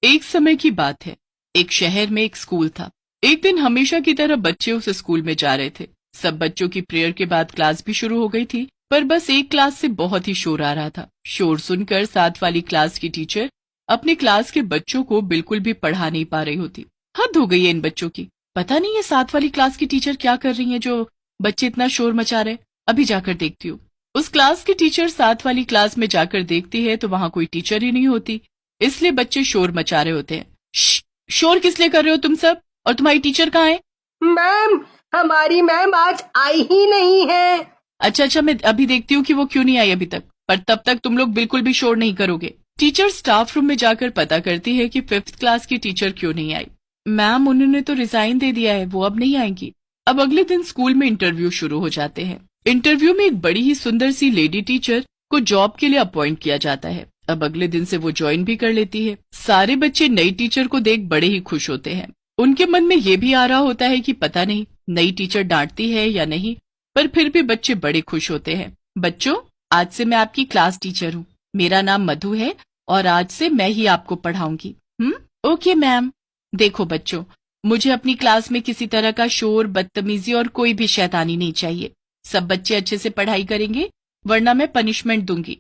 एक समय की बात है। एक शहर में एक स्कूल था। एक दिन हमेशा की तरह बच्चे उस स्कूल में जा रहे थे। सब बच्चों की प्रेयर के बाद क्लास भी शुरू हो गई थी, पर बस एक क्लास से बहुत ही शोर आ रहा था। शोर सुनकर साथ वाली क्लास की टीचर अपने क्लास के बच्चों को बिल्कुल भी पढ़ा नहीं पा रही होती। हद हो गई है इन बच्चों की। पता नहीं ये साथ वाली क्लास की टीचर क्या कर रही है जो बच्चे इतना शोर मचा रहे। अभी जाकर देखती हूँ। उस क्लास की टीचर साथ वाली क्लास में जाकर देखती है तो वहां कोई टीचर ही नहीं होती, इसलिए बच्चे शोर मचा रहे होते हैं। शोर किस लिए कर रहे हो तुम सब? और तुम्हारी टीचर कहाँ है? मैम, हमारी मैम आज आई ही नहीं है। अच्छा, मैं अभी देखती हूँ कि वो क्यों नहीं आई अभी तक, पर तब तक तुम लोग बिल्कुल भी शोर नहीं करोगे। टीचर स्टाफ रूम में जाकर पता करती है कि 5th क्लास की टीचर क्यों नहीं आई। मैम, उन्होंने तो रिजाइन दे दिया है, वो अब नहीं आएंगी। अब अगले दिन स्कूल में इंटरव्यू शुरू हो जाते हैं। इंटरव्यू में एक बड़ी ही सुंदर सी लेडी टीचर को जॉब के लिए अपॉइंट किया जाता है। अब अगले दिन से वो ज्वाइन भी कर लेती है। सारे बच्चे नई टीचर को देख बड़े ही खुश होते हैं। उनके मन में ये भी आ रहा होता है कि पता नहीं नई टीचर डांटती है या नहीं, पर फिर भी बच्चे बड़े खुश होते हैं। बच्चों, आज से मैं आपकी क्लास टीचर हूँ। मेरा नाम मधु है और आज से मैं ही आपको पढ़ाऊंगी। Okay ma'am. देखो बच्चों, मुझे अपनी क्लास में किसी तरह का शोर, बदतमीजी और कोई भी शैतानी नहीं चाहिए। सब बच्चे अच्छे से पढ़ाई करेंगे, वरना मैं पनिशमेंट दूंगी।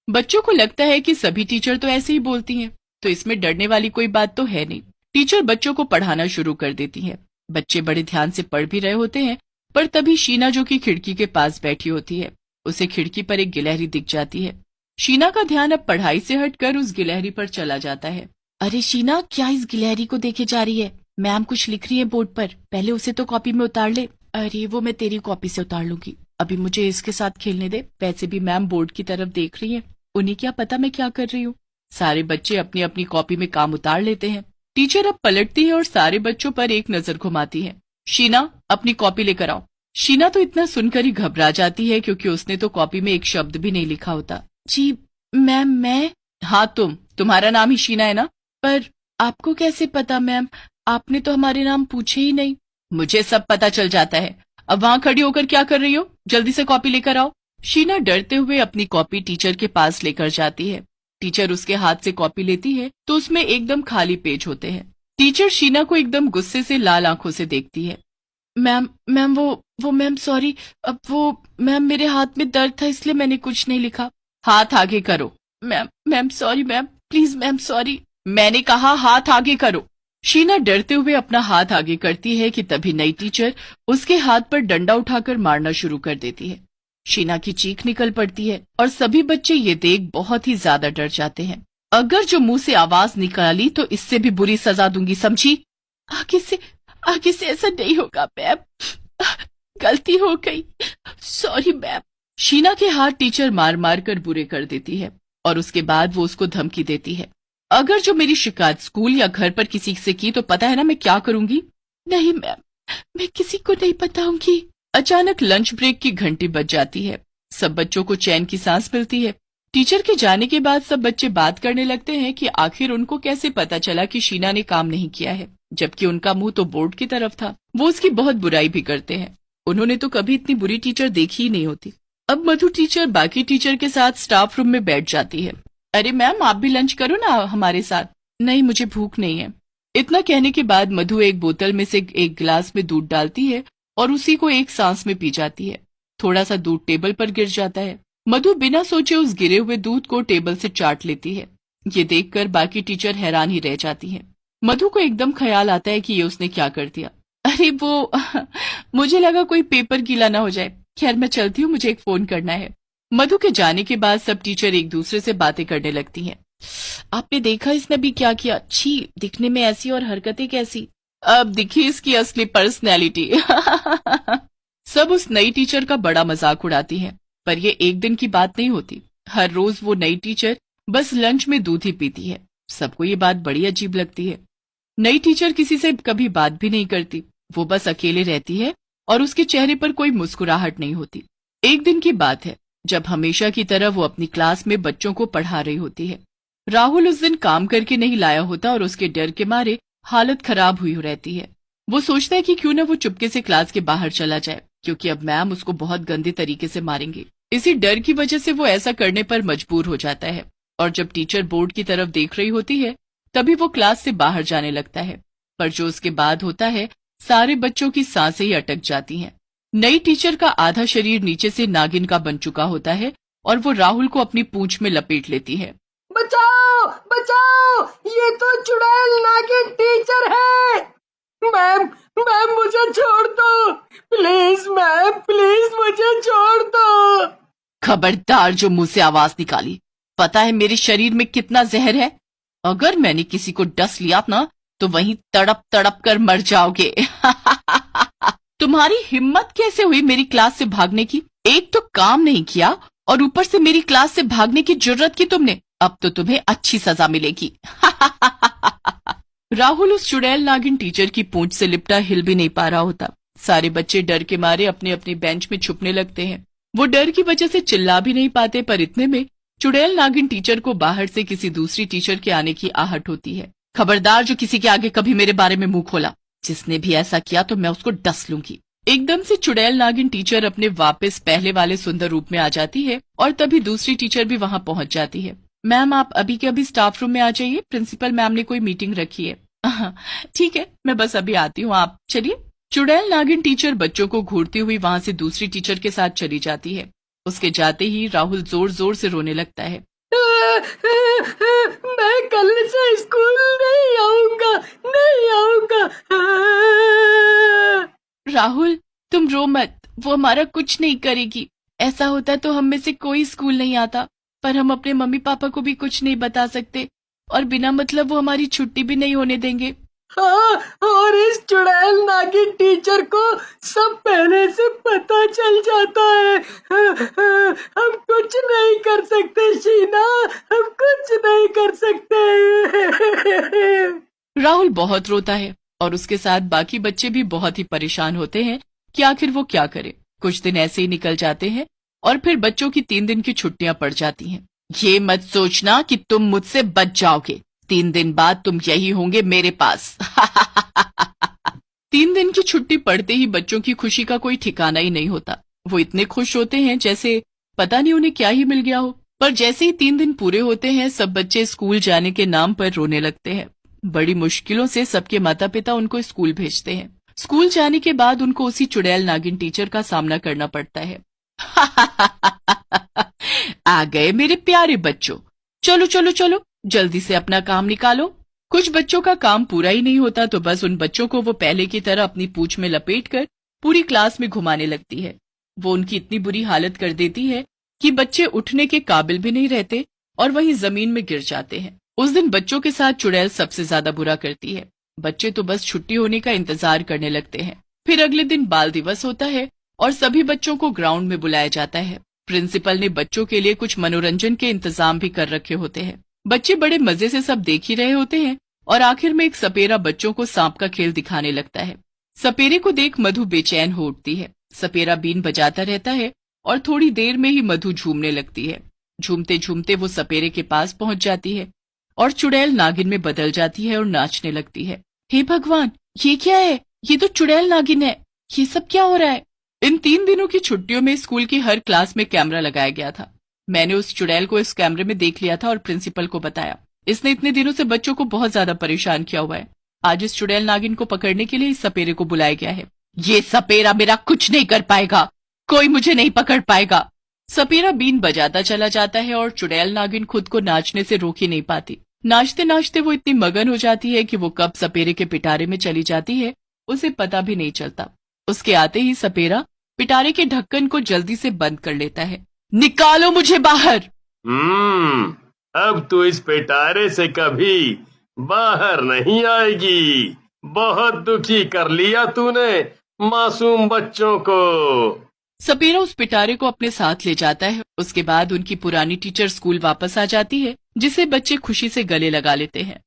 बच्चों को लगता है कि सभी टीचर तो ऐसे ही बोलती हैं, तो इसमें डरने वाली कोई बात तो है नहीं। टीचर बच्चों को पढ़ाना शुरू कर देती है। बच्चे बड़े ध्यान से पढ़ भी रहे होते हैं, पर तभी शीना, जो कि खिड़की के पास बैठी होती है, उसे खिड़की पर एक गिलहरी दिख जाती है। शीना का ध्यान अब पढ़ाई से हटकर उस गिलहरी पर चला जाता है। अरे शीना, क्या इस गिलहरी को देखे जा रही है? मैम कुछ लिख रही है बोर्ड पर, पहले उसे तो कॉपी में उतार ले। अरे वो मैं तेरी कॉपी से उतार लूंगी, अभी मुझे इसके साथ खेलने दे। वैसे भी मैम बोर्ड की तरफ देख रही है, उन्हें क्या पता मैं क्या कर रही हूँ। सारे बच्चे अपनी अपनी कॉपी में काम उतार लेते हैं। टीचर अब पलटती है और सारे बच्चों पर एक नजर घुमाती है। शीना, अपनी कॉपी लेकर आओ। शीना तो इतना सुनकर ही घबरा जाती है, क्योंकि उसने तो कॉपी में एक शब्द भी नहीं लिखा होता। जी मैम, मैं? हाँ तुम्हारा नाम ही शीना है ना? पर आपको कैसे पता मैम? आपने तो हमारे नाम पूछे ही नहीं। मुझे सब पता चल जाता है। अब वहां खड़ी होकर क्या कर रही हो? जल्दी से कॉपी लेकर आओ। शीना डरते हुए अपनी कॉपी टीचर के पास लेकर जाती है। टीचर उसके हाथ से कॉपी लेती है तो उसमें एकदम खाली पेज होते हैं। टीचर शीना को एकदम गुस्से से लाल आंखों से देखती है। मैम वो मैम सॉरी, अब वो मैम मेरे हाथ में दर्द था इसलिए मैंने कुछ नहीं लिखा। हाथ आगे करो। Ma'am sorry ma'am, please ma'am sorry. मैंने कहा हाथ आगे करो। शीना डरते हुए अपना हाथ आगे करती है कि तभी नई टीचर उसके हाथ पर डंडा उठाकर मारना शुरू कर देती है। शीना की चीख निकल पड़ती है और सभी बच्चे ये देख बहुत ही ज्यादा डर जाते हैं। अगर जो मुंह से आवाज निकाली तो इससे भी बुरी सजा दूंगी, समझी? आगे से ऐसा नहीं होगा मैम, गलती हो गई, सॉरी मैम। शीना के हाथ टीचर मार मार कर बुरे कर देती है और उसके बाद वो उसको धमकी देती है। अगर जो मेरी शिकायत स्कूल या घर पर किसी से की तो पता है ना मैं क्या करूंगी? नहीं मैम, मैं किसी को नहीं बताऊंगी। अचानक लंच ब्रेक की घंटी बज जाती है। सब बच्चों को चैन की सांस मिलती है। टीचर के जाने के बाद सब बच्चे बात करने लगते हैं कि आखिर उनको कैसे पता चला कि शीना ने काम नहीं किया है, जबकि उनका मुंह तो बोर्ड की तरफ था। वो उसकी बहुत बुराई भी करते हैं। उन्होंने तो कभी इतनी बुरी टीचर देखी ही नहीं होती। अब मधु टीचर बाकी टीचर के साथ स्टाफ रूम में बैठ जाती है। अरे मैम, आप भी लंच करो ना हमारे साथ। नहीं, मुझे भूख नहीं है। इतना कहने के बाद मधु एक बोतल में से एक गिलास में दूध डालती है और उसी को एक सांस में पी जाती है। थोड़ा सा दूध टेबल पर गिर जाता है। मधु बिना सोचे उस गिरे हुए दूध को टेबल से चाट लेती है। ये देखकर बाकी टीचर हैरान ही रह जाती हैं। मधु को एकदम ख्याल आता है कि ये उसने क्या कर दिया। अरे वो मुझे लगा कोई पेपर गीला ना हो जाए। खैर मैं चलती हूँ, मुझे एक फोन करना है। मधु के जाने के बाद सब टीचर एक दूसरे से बातें करने लगती हैं। आपने देखा इसने भी क्या किया? अच्छी दिखने में ऐसी और हरकतें कैसी। अब दिखी इसकी असली पर्सनैलिटी। सब उस नई टीचर का बड़ा मजाक उड़ाती हैं, पर ये एक दिन की बात नहीं होती। हर रोज वो नई टीचर बस लंच में दूध ही पीती है। सबको ये बात बड़ी अजीब लगती है। नई टीचर किसी से कभी बात भी नहीं करती, वो बस अकेले रहती है और उसके चेहरे पर कोई मुस्कुराहट नहीं होती। एक दिन की बात है, जब हमेशा की तरह वो अपनी क्लास में बच्चों को पढ़ा रही होती है। राहुल उस दिन काम करके नहीं लाया होता और उसके डर के मारे हालत खराब हुई रहती है। वो सोचता है कि क्यों न वो चुपके से क्लास के बाहर चला जाए, क्योंकि अब मैम उसको बहुत गंदे तरीके से मारेंगे। इसी डर की वजह से वो ऐसा करने पर मजबूर हो जाता है और जब टीचर बोर्ड की तरफ देख रही होती है तभी वो क्लास से बाहर जाने लगता है, पर जो उसके बाद होता है, सारे बच्चों की सांसें ही अटक जाती हैं। नई टीचर का आधा शरीर नीचे से नागिन का बन चुका होता है और वो राहुल को अपनी पूंछ में लपेट लेती है। बचाओ बचाओ, ये तो चुड़ैल नागिन टीचर है। मैम मैम मुझे छोड़ दो, प्लीज मैम, प्लीज मुझे छोड़ दो। खबरदार जो मुंह से आवाज निकाली, पता है मेरे शरीर में कितना जहर है? अगर मैंने किसी को डस लिया ना तो वहीं तड़प तड़प कर मर जाओगे। तुम्हारी हिम्मत कैसे हुई मेरी क्लास से भागने की? एक तो काम नहीं किया और ऊपर से मेरी क्लास से भागने की जुर्रत की तुमने। अब तो तुम्हें अच्छी सजा मिलेगी। राहुल उस चुड़ैल नागिन टीचर की पूंछ से लिपटा हिल भी नहीं पा रहा होता। सारे बच्चे डर के मारे अपने अपने बेंच में छुपने लगते हैं। वो डर की वजह से चिल्ला भी नहीं पाते, पर इतने में चुड़ैल नागिन टीचर को बाहर से किसी दूसरी टीचर के आने की आहट होती है। खबरदार जो किसी के आगे कभी मेरे बारे में मुंह खोला, जिसने भी ऐसा किया तो मैं उसको डस लूंगी। एकदम से चुड़ैल नागिन टीचर अपने वापस पहले वाले सुंदर रूप में आ जाती है और तभी दूसरी टीचर भी वहां पहुंच जाती है। मैम आप अभी के अभी स्टाफ रूम में आ जाइए, प्रिंसिपल मैम ने कोई मीटिंग रखी है। ठीक है, मैं बस अभी आती हूँ, आप चलिए। चुड़ैल नागिन टीचर बच्चों को घूरती हुई वहां से दूसरी टीचर के साथ चली जाती है। उसके जाते ही राहुल जोर जोर से रोने लगता है। मैं कल से स्कूल नहीं आऊंगा, नहीं आऊंगा। राहुल तुम रो मत, वो हमारा कुछ नहीं करेगी। ऐसा होता तो हम में से कोई स्कूल नहीं आता, पर हम अपने मम्मी पापा को भी कुछ नहीं बता सकते और बिना मतलब वो हमारी छुट्टी भी नहीं होने देंगे। हाँ, और इस चुड़ैल नागिन टीचर को सब पहले से पता चल जाता है। हम कुछ नहीं कर सकते शीना, हम कुछ नहीं कर सकते। राहुल बहुत रोता है और उसके साथ बाकी बच्चे भी बहुत ही परेशान होते हैं कि आखिर वो क्या करे। कुछ दिन ऐसे ही निकल जाते हैं और फिर बच्चों की 3 दिन की छुट्टियां पड़ जाती हैं। ये मत सोचना कि तुम मुझसे बच जाओगे, 3 दिन बाद तुम यही होंगे मेरे पास। 3 दिन की छुट्टी पड़ते ही बच्चों की खुशी का कोई ठिकाना ही नहीं होता। वो इतने खुश होते हैं जैसे पता नहीं उन्हें क्या ही मिल गया हो। पर जैसे ही 3 दिन पूरे होते हैं, सब बच्चे स्कूल जाने के नाम पर रोने लगते हैं। बड़ी मुश्किलों से सबके माता पिता उनको स्कूल भेजते हैं। स्कूल जाने के बाद उनको उसी चुड़ैल नागिन टीचर का सामना करना पड़ता है। आ गए मेरे प्यारे बच्चों, चलो चलो चलो जल्दी से अपना काम निकालो। कुछ बच्चों का काम पूरा ही नहीं होता तो बस उन बच्चों को वो पहले की तरह अपनी पूंछ में लपेटकर पूरी क्लास में घुमाने लगती है। वो उनकी इतनी बुरी हालत कर देती है कि बच्चे उठने के काबिल भी नहीं रहते और वहीं जमीन में गिर जाते हैं। उस दिन बच्चों के साथ चुड़ैल सबसे ज्यादा बुरा करती है। बच्चे तो बस छुट्टी होने का इंतजार करने लगते हैं। फिर अगले दिन बाल दिवस होता है और सभी बच्चों को ग्राउंड में बुलाया जाता है। प्रिंसिपल ने बच्चों के लिए कुछ मनोरंजन के इंतजाम भी कर रखे होते हैं। बच्चे बड़े मजे से सब देख ही रहे होते हैं और आखिर में एक सपेरा बच्चों को सांप का खेल दिखाने लगता है। सपेरे को देख मधु बेचैन हो उठती है। सपेरा बीन बजाता रहता है और थोड़ी देर में ही मधु झूमने लगती है। झूमते झूमते वो सपेरे के पास पहुंच जाती है और चुड़ैल नागिन में बदल जाती है और नाचने लगती है। हे भगवान, ये क्या है? ये तो चुड़ैल नागिन है। ये सब क्या हो रहा है? इन 3 दिनों की छुट्टियों में स्कूल की हर क्लास में कैमरा लगाया गया था। मैंने उस चुड़ैल को इस कैमरे में देख लिया था और प्रिंसिपल को बताया। इसने इतने दिनों से बच्चों को बहुत ज्यादा परेशान किया हुआ है। आज इस चुड़ैल नागिन को पकड़ने के लिए इस सपेरे को बुलाया गया है। ये सपेरा मेरा कुछ नहीं कर पाएगा, कोई मुझे नहीं पकड़ पाएगा। सपेरा बीन बजाता चला जाता है और चुड़ैल नागिन खुद को नाचने से रोक ही नहीं पाती। नाचते नाचते वो इतनी मगन हो जाती है कि वो कब सपेरे के पिटारे में चली जाती है उसे पता भी नहीं चलता। उसके आते ही सपेरा पिटारे के ढक्कन को जल्दी से बंद कर लेता है। निकालो मुझे बाहर। अब तो इस पिटारे से कभी बाहर नहीं आएगी। बहुत दुखी कर लिया तूने मासूम बच्चों को। सपेरा उस पिटारे को अपने साथ ले जाता है। उसके बाद उनकी पुरानी टीचर स्कूल वापस आ जाती है, जिसे बच्चे खुशी से गले लगा लेते हैं।